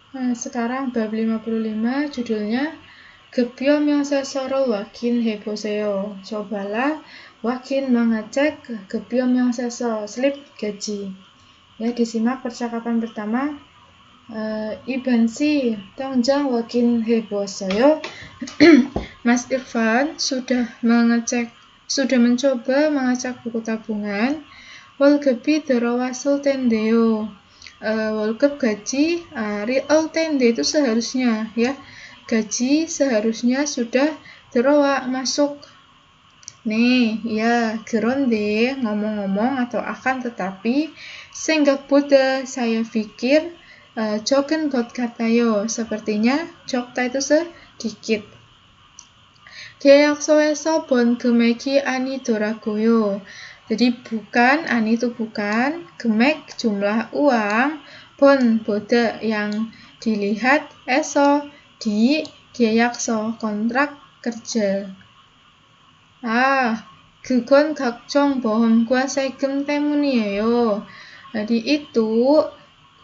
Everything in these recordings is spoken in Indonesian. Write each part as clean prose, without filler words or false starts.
Nah, sekarang bab 55 judulnya Gebyo Myeosesoro Wakin Heboseo. Cobalah Wakin mengecek Gebyo Myeoseso slip gaji. Ya, disimak percakapan pertama. Ibansi Tongjang Wakin Heboseo. Mas Irfan sudah mencoba mengecek buku tabungan. Wolgebi derawasul tendeo. Wolgeb gaji real tende itu seharusnya ya, gaji seharusnya sudah derawa masuk nih ya, geronde ngomong-ngomong atau akan tetapi senggak Buddha saya pikir jogen got katayo sepertinya jokta itu sedikit. Keaksoeso bon gemeki ani doragoyo. Jadi bukan, ani itu bukan, gemek jumlah uang, bon boda yang dilihat, eso di 계약서 kontrak kerja. 그건 각종 보험과 세금 때문이에요. Jadi itu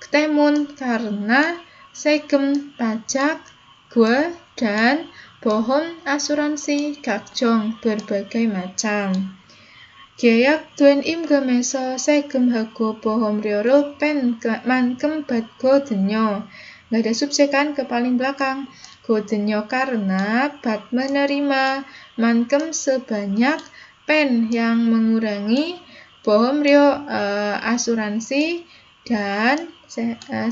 temun karena se금 pajak, gua dan bohong asuransi 각종 berbagai macam. 계약 된 임금에서 세금하고 보험료를 뺀 만큼 받거든요. Nggak ada subjek kan ke paling belakang. 거든요 karena bat menerima, mankem sebanyak, pen yang mengurangi, bohomrio asuransi, dan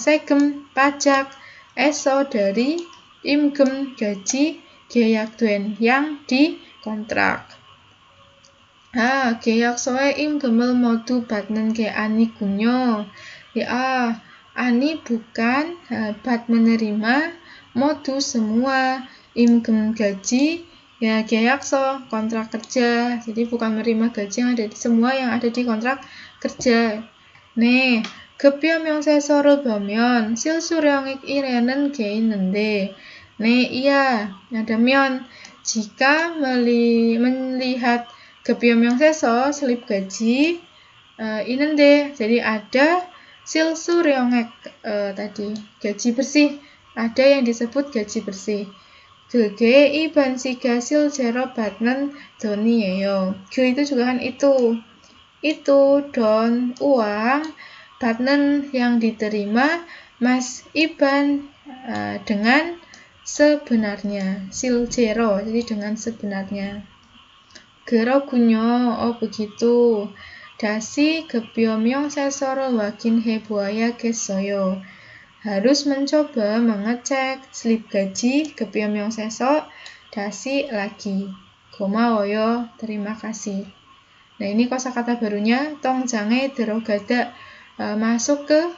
segem pajak, eso dari imgem gaji, 계약된 yang dikontrak. 계약서에 임금을 모두 받는 게 아니군요. Ya, ani bukan bat menerima, modu semua, imgem gaji, ya 계약서 kontrak kerja. Jadi bukan menerima gaji yang ada di semua yang ada di kontrak kerja. 네, 급여 명세서를 보면 실수령액 1에는 게 있는데, 네, iya, ada 면. Jika melihat gebyo 명세서 slip gaji 있는데, jadi ada 실수령액 tadi gaji bersih, ada yang disebut gaji bersih. 그게 이반시가 실제로 받는 돈이에요. 그 itu juga kan itu don uang, 받는 yang diterima, Mas Iban dengan sebenarnya, 실제로 jadi dengan sebenarnya. 그렇군요. begitu. 다시 급여 명세서를 확인해보아야겠어요. Harus mencoba mengecek slip gaji 급여 명세서 다시 lagi. 고마워요. terima kasih. Nah, ini kosakata barunya tongjang에 들어가다 masuk ke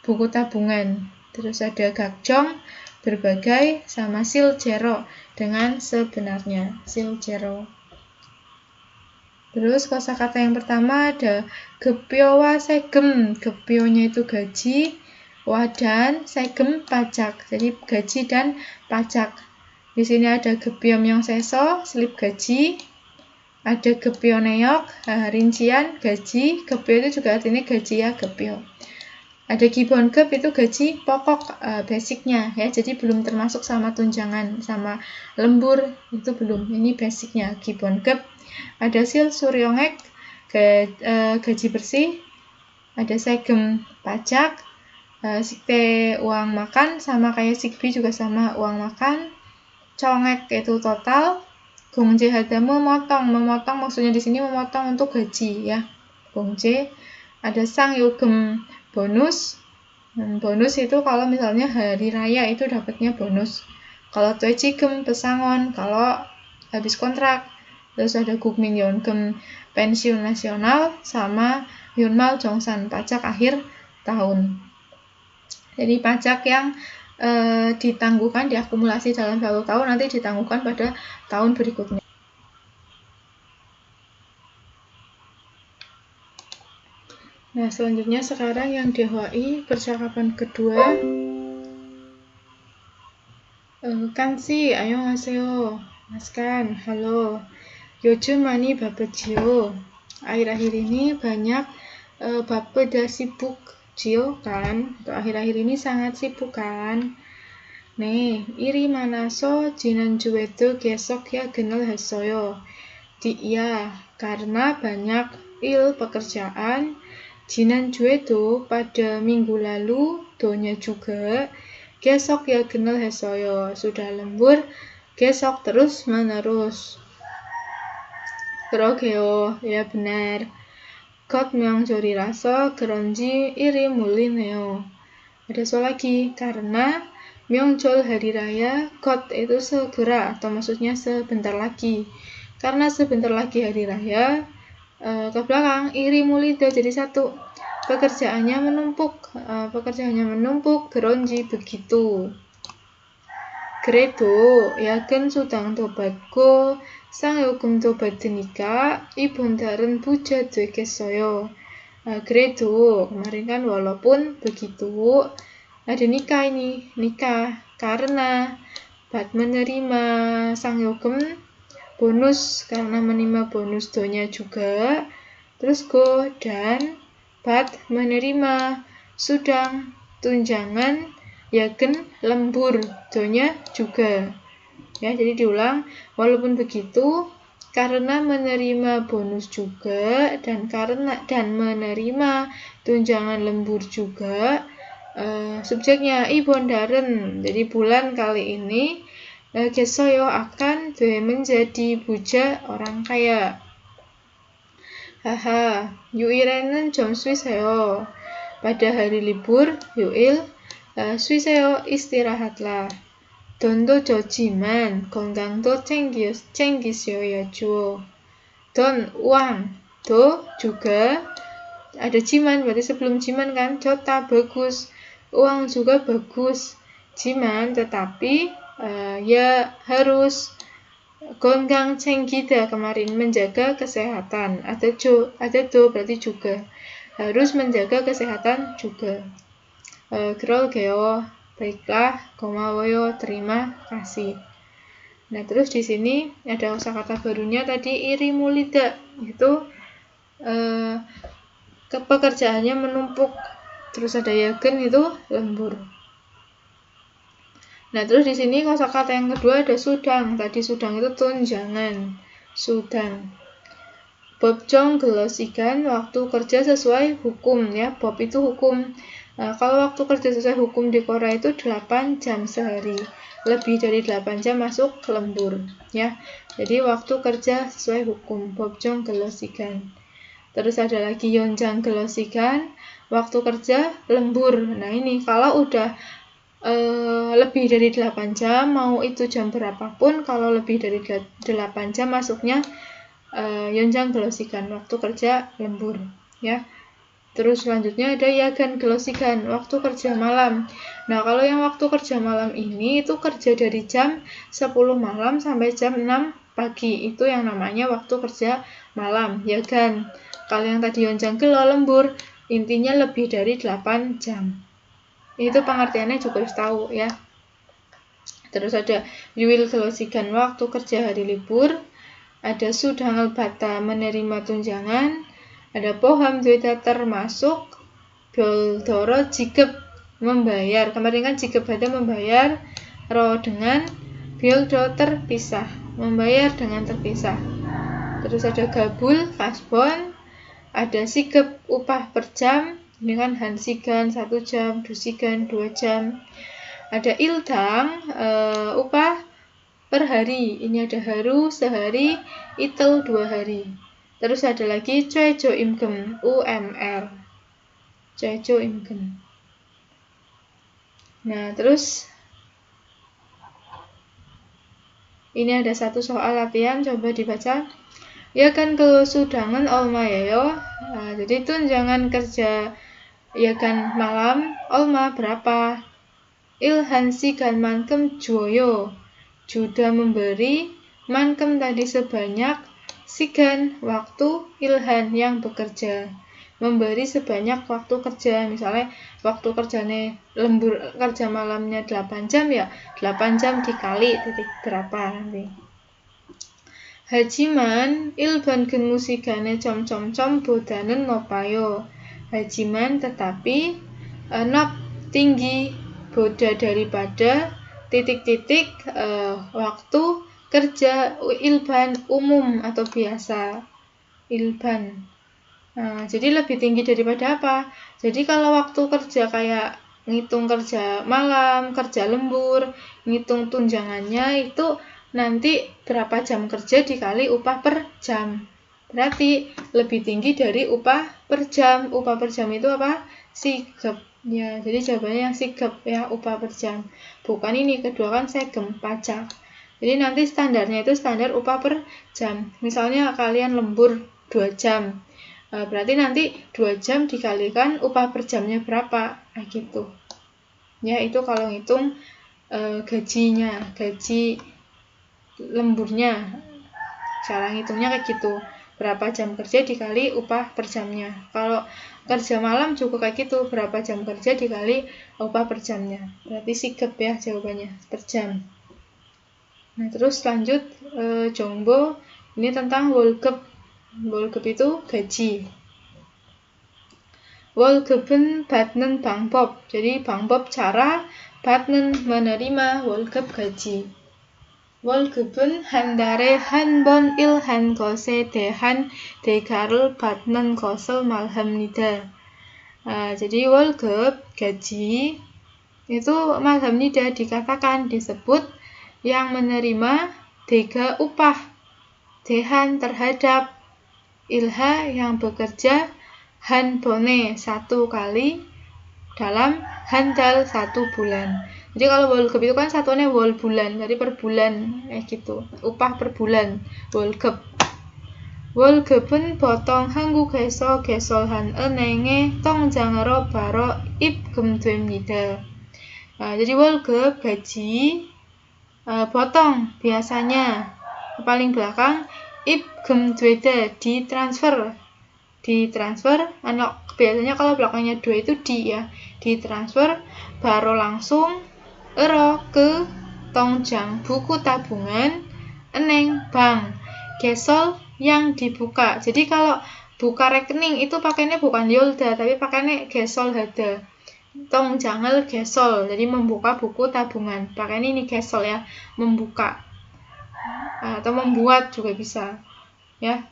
buku tabungan. Terus ada 각종 berbagai sama 실제로 dengan sebenarnya. 실제로. Terus kosakata yang pertama ada gebyo와 세금. gebyonya itu gaji, wa dan 세금 pajak. Jadi gaji dan pajak. Di sini ada gebyo 명세서 slip gaji, ada gebyo neok rincian gaji. gebyo itu juga artinya gaji ya, gebyo. Ada 기본급 itu gaji pokok basicnya ya, jadi belum termasuk sama tunjangan sama lembur, itu belum. Ini basicnya 기본급. Ada 실수령액 gaji bersih, ada 세금 pajak, 식대 uang makan sama kayak 식비 juga sama uang makan, 총액 itu total, 공제하다 memotong maksudnya di sini memotong untuk gaji ya, 공제. Ada 상요금 bonus. Bonus itu kalau misalnya hari raya itu dapatnya bonus. Kalau 퇴직금 pesangon kalau habis kontrak. Terus ada 국민연금 pensiun nasional sama 연말정산 pajak akhir tahun. Jadi pajak yang ditangguhkan diakumulasi dalam 1 tahun nanti ditangguhkan pada tahun berikutnya. Nah, selanjutnya sekarang yang DHI percakapan kedua. Kansi, 안녕하세요. Mas Kan, halo. 요즘 많이 바쁘지요. Akhir-akhir ini banyak bapada sibuk Jio kan, untuk akhir-akhir ini sangat sibuk kan. Nih, iri manaso jinanju wedo gesok ya genel hasoyo. Ya, karena banyak pekerjaan, jinanju wedo pada minggu lalu donya juga gesok ya genel hasoyo. Sudah lembur, gesok terus menerus. 그러게요. Ya benar. 것 명절이 라서 그런지 iri mulline요. Ada soal lagi, karena 명절 hari raya, 것 itu segera atau maksudnya sebentar lagi. Karena sebentar lagi hari raya, ke belakang iri mullido jadi satu. Pekerjaannya menumpuk, 그런지 begitu. 그래도 야근 수당도 받고 쌍요금도 받으니까 이번 달은 부자 되겠어요. 그래도 kemarin kan walaupun begitu ada nikah karena menerima 쌍요금 bonus karena menerima bonus donya juga, terus dan menerima sudang tunjangan yagen lembur donya juga. Ya, jadi diulang, walaupun begitu karena menerima bonus juga dan menerima tunjangan lembur juga, subjeknya 이번 달은, jadi bulan kali ini gessoyo akan menjadi buja orang kaya. Haha, yuil에는 좀 쉬세요. Pada hari libur yuil 쉬세요, istirahatlah. 돈도 좋지만 건강도 챙기셔야죠. 돈, uang, do juga ada jiman, berarti sebelum jiman kan, 좋다, bagus, uang juga bagus, jiman tetapi ya harus 건강 챙기다 kemarin menjaga kesehatan, ada do berarti juga harus menjaga kesehatan juga. 그러게요. Baiklah, 고마워요, terima kasih. Nah, terus di sini ada kosakata barunya tadi iri mulida, itu pekerjaannya menumpuk. Terus ada yagen itu lembur. Nah, terus di sini kosakata yang kedua ada sudang. Tadi sudang itu tunjangan. Sudang. 법정 근로시간, waktu kerja sesuai hukum ya. Bob itu hukum. Nah, kalau waktu kerja sesuai hukum di Korea itu 8 jam sehari. Lebih dari 8 jam masuk lembur ya. Jadi waktu kerja sesuai hukum, 법정 근로시간. Terus ada lagi 연장 근로시간, waktu kerja lembur. Nah, ini kalau udah lebih dari 8 jam, mau itu jam berapapun, kalau lebih dari 8 jam masuknya 연장 근로시간, waktu kerja lembur ya. Terus selanjutnya ada yagan 근로시간, waktu kerja malam. Nah, kalau yang waktu kerja malam ini itu kerja dari jam 10 malam sampai jam 6 pagi. Itu yang namanya waktu kerja malam, yagan. Kalau yang tadi 연장 근로 lembur, intinya lebih dari 8 jam. Itu pengertiannya juga harus tahu ya. Terus ada yuil 근로시간, waktu kerja hari libur. Ada sudangel bata, menerima tunjangan. Ada poham duita, termasuk 별도로 지급, membayar. Kemarin kan 지급 bata membayar, ro dengan 별도 terpisah, membayar dengan terpisah. Terus ada gabul, kasbon. Ada sikep, upah per jam, dengan hansigan 1 jam, dusigan 2 jam. Ada ildang, upah per hari, ini ada haru sehari, itel 2 hari. Terus ada lagi 최저 임금, UMR, 최저 임금. Nah, terus ini ada satu soal latihan, coba dibaca. Ya kan kesudangan 얼마예요? Nah, jadi tunjangan kerja ya kan malam 얼마 berapa? 일한시간만큼 줘요. Sudah memberi, mankem tadi sebanyak, sigan waktu, ilhan yang bekerja, memberi sebanyak waktu kerja. Misalnya waktu kerjanya lembur, kerja malamnya 8 jam ya, 8 jam dikali titik berapa nanti. Hajiman 일반 근무 시간에 점점점 보다는 높아요. Hajiman tetapi not tinggi boda daripada titik-titik waktu kerja ilban umum atau biasa ilban. Jadi lebih tinggi daripada apa? Jadi kalau waktu kerja kayak ngitung kerja malam, kerja lembur, ngitung tunjangannya itu nanti berapa jam kerja dikali upah per jam. Berarti lebih tinggi dari upah per jam. Upah per jam itu apa? Sigep. Ya, jadi jawabannya yang sigep ya, upah per jam. Bukan ini, kedua kan segem, pajak. Jadi nanti standarnya itu standar upah per jam. Misalnya kalian lembur 2 jam. Berarti nanti 2 jam dikalikan upah per jamnya berapa? Gitu. Ya, itu kalau ngitung gajinya, gaji lemburnya. Cara ngitungnya kayak gitu. Berapa jam kerja dikali upah per jamnya. Kalau kerja malam juga kayak gitu, berapa jam kerja dikali upah per jamnya. Berarti sigep ya jawabannya, per jam. Nah, terus lanjut jongbo, ini tentang 월급. 월급 itu gaji. 월급은 받는 방법. Jadi 방법 cara, 받는 menerima, 월급 gaji. 월급은 한 달에 한 번 일한 것에 대한 대가를 받는 것을 말합니다. Jadi 월급 gaji itu 말합니다 dikatakan disebut yang menerima 대가 upah, 대한 terhadap, ilha yang bekerja, han bone satu kali, dalam handal 1 bulan. Jadi kalau 월급 itu kan satuannya wol bulan, jadi per bulan gitu. Upah per bulan, 월급. 월급은 보통 한국에서 개설한 은행의 통장으로 바로 입금됩니다. Jadi 월급 gaji potong biasanya paling belakang 입금되다 ditransfer. Biasanya kalau belakangnya 2 itu di ya, ditransfer baru langsung ke 통장 buku tabungan, eneng bank, gesol yang dibuka. Jadi kalau buka rekening itu pakainya bukan yolda tapi pakainya gesol hada. 통장을 gesol, jadi membuka buku tabungan. Pakainya ini gesol ya, membuka atau membuat juga bisa ya.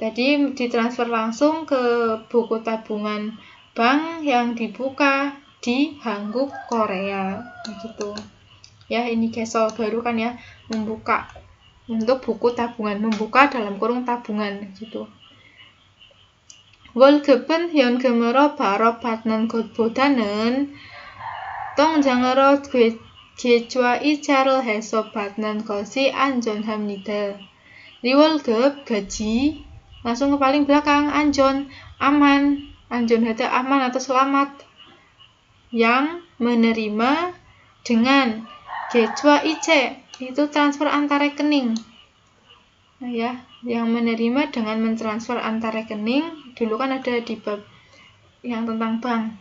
Jadi ditransfer langsung ke buku tabungan bank yang dibuka di Hangguk, Korea gitu. Ya, ini gesol baru kan ya, membuka untuk buku tabungan, membuka dalam kurung tabungan gitu. 월급은 현금으로 바로 받는 것보다는 통장으로 계좌 이체를 해서 받는 것이 안전합니다. Di 월급 gaji langsung ke paling belakang, anjon, aman, anjon hada aman atau selamat, yang menerima dengan 계좌 이체 itu transfer antar rekening. Nah, ya, yang menerima dengan mentransfer antar rekening, dulu kan ada di bab yang tentang bank.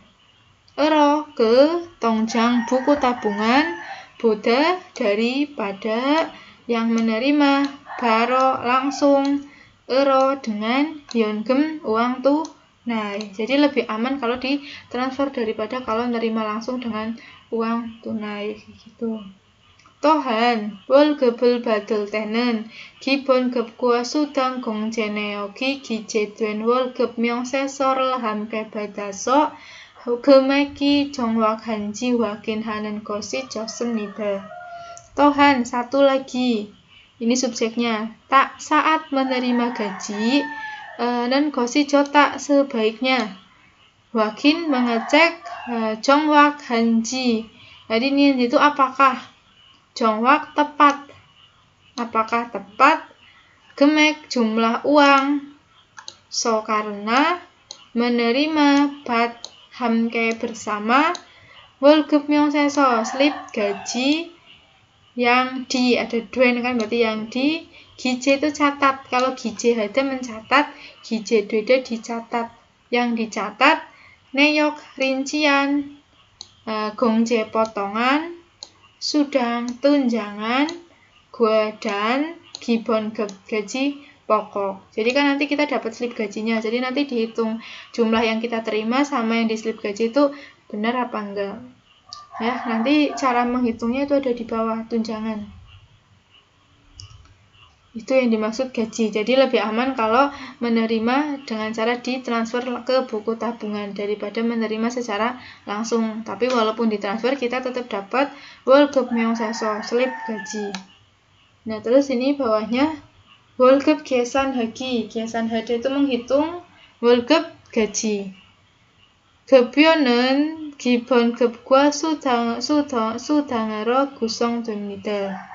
Euro ke 통장 buku tabungan, boda daripada yang menerima, baru langsung, euro dengan 현금 uang tunai. Jadi lebih aman kalau ditransfer daripada kalau menerima langsung dengan uang tunai gitu. 또한 월급을 받을 때는 기본급과 수당 공제 내역이 기재된 월급 명세서를 함께 받아서 금액이 정확한지 확인하는 것이 좋습니다. 또한 satu lagi, ini subjeknya, tak saat menerima gaji dan 것이 좋다 sebaiknya, wakin mengecek 정확한지. Jadi ini itu apakah 정확 tepat, apakah tepat, 금액 jumlah uang, so karena menerima 받 함께 bersama, 월급 명세서 slip gaji yang di, ada duen kan berarti yang di, 기재 itu catat, kalau 기재 ada mencatat, 기재 dweda dicatat, yang dicatat, 내역 rincian, 공제 potongan, sudang tunjangan, gua dan 기본 gaji pokok. Jadi kan nanti kita dapat slip gajinya. Jadi nanti dihitung jumlah yang kita terima sama yang di slip gaji itu benar apa enggak. Ya, nanti cara menghitungnya itu ada di bawah tunjangan. Itu yang dimaksud gaji. Jadi lebih aman kalau menerima dengan cara ditransfer ke buku tabungan daripada menerima secara langsung. Tapi walaupun ditransfer kita tetap dapat 월급 명사서 slip gaji. Nah, terus ini bawahnya 월급 계산하기. 계산하기 itu menghitung 월급 gaji. 급여는 기본급과 수당으로 구성됩니다.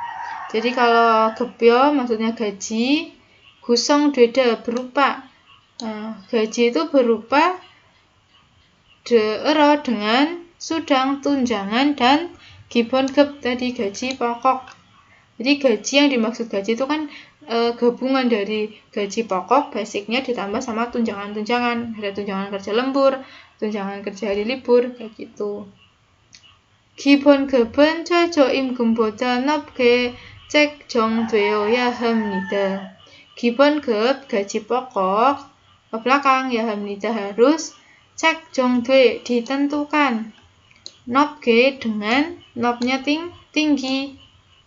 Jadi kalau 급여 maksudnya gaji, 구성되다 berupa gaji itu berupa dengan sudang, tunjangan, dan 기본급 tadi gaji pokok. Jadi gaji yang dimaksud gaji itu kan gabungan dari gaji pokok, basicnya ditambah sama tunjangan-tunjangan. Ada tunjangan kerja lembur, tunjangan kerja hari libur, kayak gitu. 기본급은 최저임금보다 높게 책정되어야 합니다. 기본급 gaji pokok ke belakang ya 합니다 harus 책정돼 ditentukan. 높게 dengan 높nya tinggi,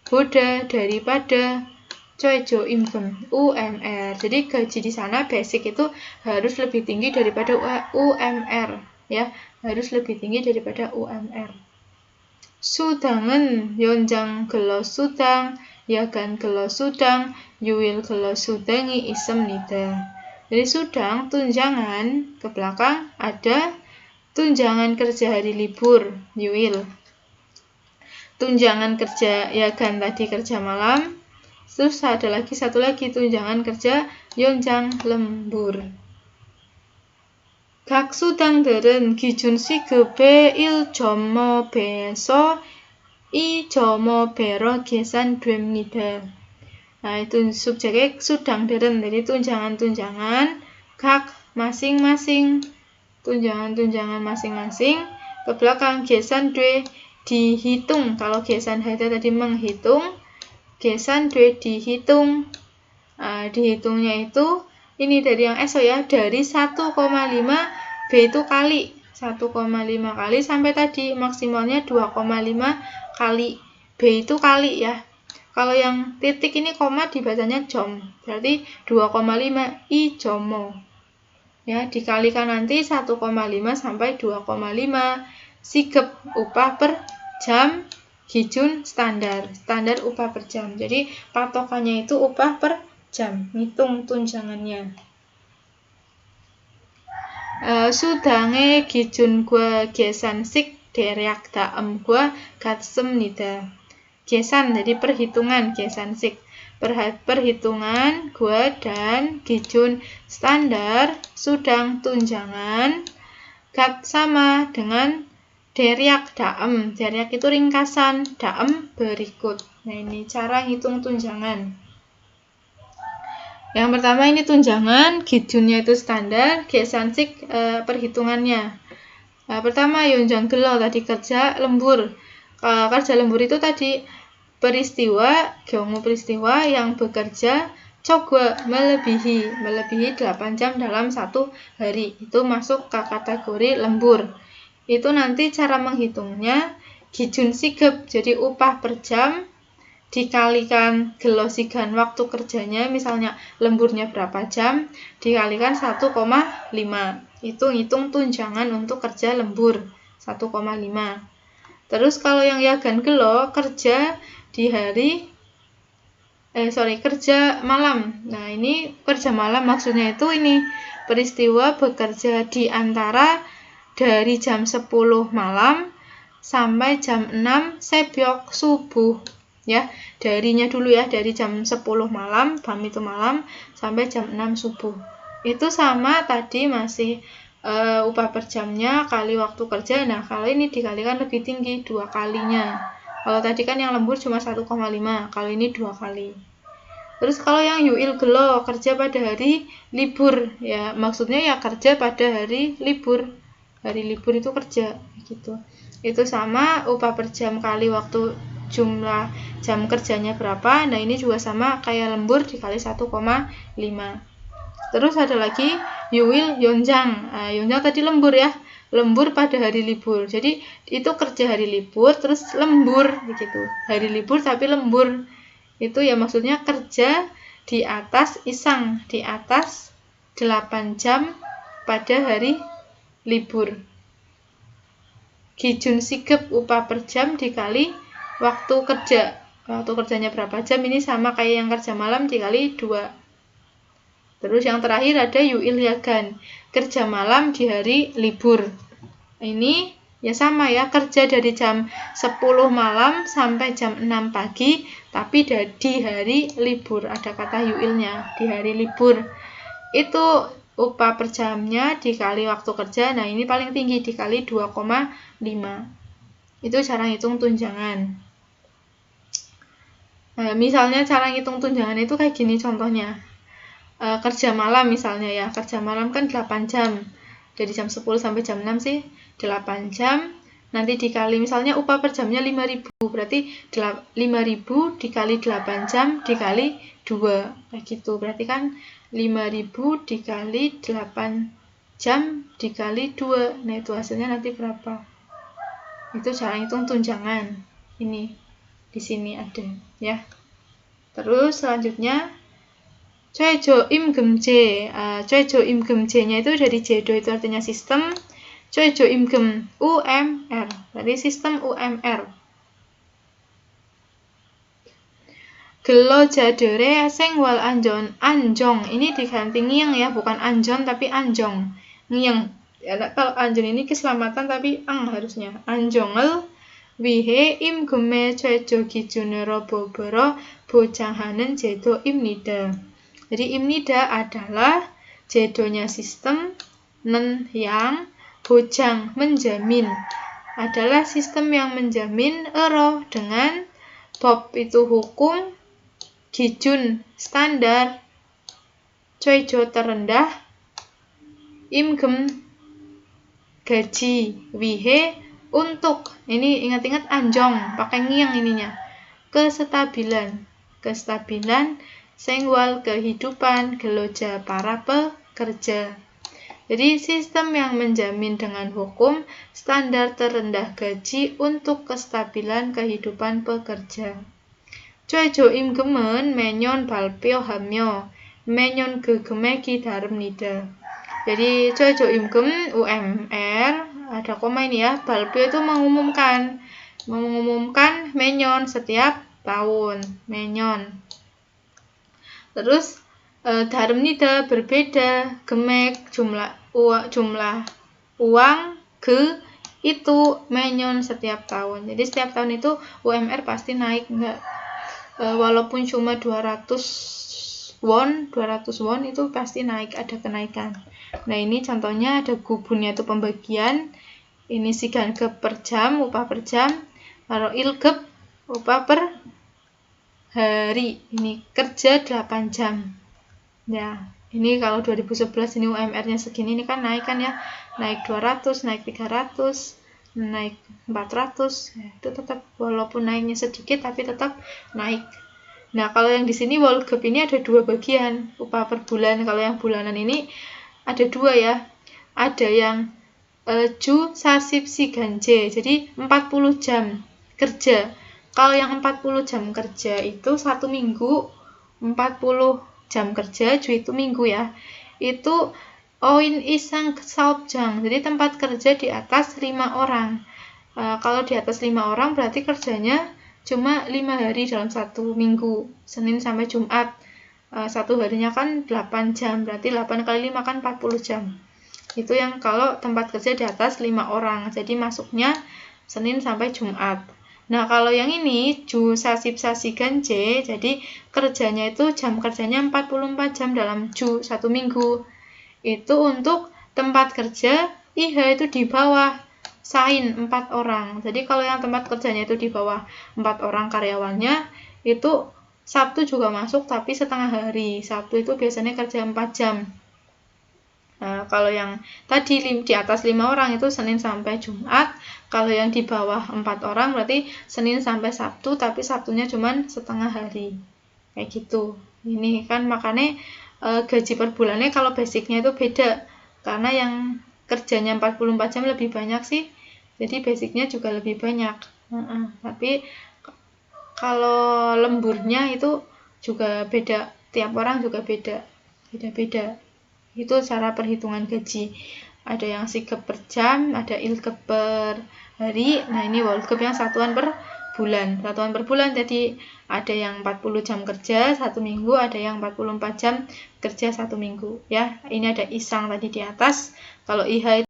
boda daripada 최저임금 UMR. Jadi gaji di sana basic itu harus lebih tinggi daripada UMR ya, harus lebih tinggi daripada UMR. 수당은 연장 근로수당, 야간 근로수당, 유일 근로수당이 있습니다. Jadi sudang, tunjangan, ke belakang ada tunjangan kerja hari libur, yuil. Tunjangan kerja yagan tadi kerja malam. Terus ada lagi satu lagi tunjangan kerja 연장 lembur. 각 수당들은 기준 시급의 1.5배에서 2.5배로 계산됩니다. Nah, itu subjeknya sudang들은, jadi tunjangan-tunjangan 각 masing-masing, tunjangan-tunjangan masing-masing ke belakang 계산돼 dihitung. Kalau 계산하다 tadi menghitung, 계산돼 dihitung. Dihitungnya itu ini dari yang SO ya, dari 1,5 B itu kali 1,5 kali sampai tadi maksimalnya 2,5 kali B itu kali ya. Kalau yang titik ini koma dibacanya jom, berarti 2,5 I jomo ya, dikalikan nanti 1,5 sampai 2,5 sikep upah per jam gijun standar upah per jam. Jadi patokannya itu upah per jam, ngitung tunjangannya. 수당의 기준과 계산식 대략 다음과 같습니다. 계산 jadi perhitungan, 계산식 perhitungan gua dan gijun standar sudang tunjangan sama dengan deryak daem. Deryak itu ringkasan, daem berikut. Nah, ini cara ngitung tunjangan. Yang pertama ini tunjangan, gijunnya itu standar, 계산식 perhitungannya. Pertama 연장 근로 tadi kerja lembur. Kerja lembur itu tadi 경우 peristiwa yang bekerja coba melebihi 8 jam dalam satu hari. Itu masuk ke kategori lembur. Itu nanti cara menghitungnya gijun sikep, jadi upah per jam dikalikan gelosigan waktu kerjanya, misalnya lemburnya berapa jam, dikalikan 1,5. Itu ngitung tunjangan untuk kerja lembur 1,5. Terus kalau yang yagan gelo kerja di kerja malam. Nah, ini kerja malam maksudnya itu ini peristiwa bekerja di antara dari jam 10 malam sampai jam 6 새벽 subuh. Ya, darinya dulu ya, dari jam 10 malam, BAM itu malam, sampai jam 6 subuh. Itu sama tadi masih upah per jamnya kali waktu kerja. Nah, kalau ini dikalikan lebih tinggi, 2 kalinya. Kalau tadi kan yang lembur cuma 1,5, kalau ini 2 kali. Terus kalau yang yuil gelo, kerja pada hari libur, ya maksudnya ya kerja pada hari libur. Hari libur itu kerja, gitu. Itu sama upah per jam kali waktu jumlah jam kerjanya berapa. Nah, ini juga sama kayak lembur dikali 1,5. Terus ada lagi yuil yonjang. Yonjang tadi lembur ya. lembur pada hari libur. Jadi itu kerja hari libur terus lembur begitu. Hari libur tapi lembur. Itu ya maksudnya kerja di atas isang, di atas 8 jam pada hari libur. Kijun sigep upah per jam dikali waktu kerja. Waktu kerjanya berapa jam, ini sama kayak yang kerja malam dikali 2. Terus yang terakhir ada yuil yagan, kerja malam di hari libur. Ini ya sama ya, kerja dari jam 10 malam sampai jam 6 pagi, tapi di hari libur. Ada kata yuilnya, di hari libur. Itu upah per jamnya dikali waktu kerja. Nah, ini paling tinggi dikali 2,5. Itu cara hitung tunjangan. Nah, misalnya cara hitung tunjangan itu kayak gini contohnya. Kerja malam misalnya ya, kerja malam kan 8 jam. Dari jam 10 sampai jam 6 sih 8 jam. Nanti dikali misalnya upah per jamnya 5.000, berarti 5.000 dikali 8 jam dikali 2 kayak gitu. Berarti kan 5.000 dikali 8 jam dikali 2. Nah, itu hasilnya nanti berapa? Itu cara hitung tunjangan. Ini di sini ada ya. Terus selanjutnya Choejo im gemje. Choejo im gemje-nya itu dari jedo, itu artinya sistem. Choejo im gem UMR. Berarti sistem UMR. Gelo jadere sing wal anjong. Ini diganti ngiyang ya, bukan anjon tapi anjong. Ngiyang. Ya, kalau anjon ini keselamatan tapi harusnya. Anjongel wihe im geme choejo gijunero boboro bojanghanen jedo im nida. Jadi imnida adalah jedonya sistem, nen yang bojang menjamin. Adalah sistem yang menjamin ero dengan bob itu hukum, gijun standar, coijo terendah, imgem gaji, wihe untuk. Ini ingat-ingat anjong, pakai ngiyang ininya. Kestabilan sengwal kehidupan geloja para pekerja. Jadi sistem yang menjamin dengan hukum standar terendah gaji untuk kestabilan kehidupan pekerja. Choejo im gemen menyon balpyo hamyo menyon gegemeki darem nida. Jadi choejo im gem UMR ada koma ini ya. Balpyo itu mengumumkan menyon setiap tahun menyon. Terus darem nida berbeda, gemek jumlah uang ge itu menyon setiap tahun. Jadi setiap tahun itu UMR pasti naik enggak, walaupun cuma 200 won itu pasti naik, ada kenaikan. Nah, ini contohnya ada gubunnya itu pembagian. Ini sigan gep per jam, upah per jam. Kalau ilgep upah per hari, ini kerja 8 jam. Ya, ini kalau 2011 ini UMR-nya segini, ini kan naik kan ya. Naik 200, naik 300, naik 400. Ya, itu tetap walaupun naiknya sedikit tapi tetap naik. Nah, kalau yang di sini Wolgep ini ada 2 bagian, upah per bulan. Kalau yang bulanan ini ada 2 ya. Ada yang ju sasip si ganje. Jadi 40 jam kerja. Kalau yang 40 jam kerja itu 1 minggu, 40 jam kerja, ju itu minggu ya. Itu oin isang saubjang, jadi tempat kerja di atas 5 orang. Kalau di atas 5 orang berarti kerjanya cuma 5 hari dalam 1 minggu, Senin sampai Jumat. 1 harinya kan 8 jam, berarti 8 kali 5 kan 40 jam. Itu yang kalau tempat kerja di atas 5 orang, jadi masuknya Senin sampai Jumat. Nah, kalau yang ini ju sasip sasi ganje, jadi kerjanya itu jam kerjanya 44 jam dalam ju 1 minggu. Itu untuk tempat kerja IH itu di bawah sain 4 orang. Jadi kalau yang tempat kerjanya itu di bawah 4 orang karyawannya, itu Sabtu juga masuk tapi setengah hari. Sabtu itu biasanya kerja 4 jam. Nah, kalau yang tadi di atas 5 orang itu Senin sampai Jumat. Kalau yang di bawah 4 orang berarti Senin sampai Sabtu, tapi Sabtunya cuma setengah hari. Kayak gitu. Ini kan makanya gaji per bulannya kalau basicnya itu beda. Karena yang kerjanya 44 jam lebih banyak sih, jadi basicnya juga lebih banyak. Tapi kalau lemburnya itu juga beda, tiap orang juga beda-beda. Itu cara perhitungan gaji. Ada yang sigap per jam, ada ilgap per hari. Nah, ini wolgap yang satuan per bulan. Satuan per bulan, jadi ada yang 40 jam kerja 1 minggu, ada yang 44 jam kerja 1 minggu. Ya, ini ada isang tadi di atas. Kalau IH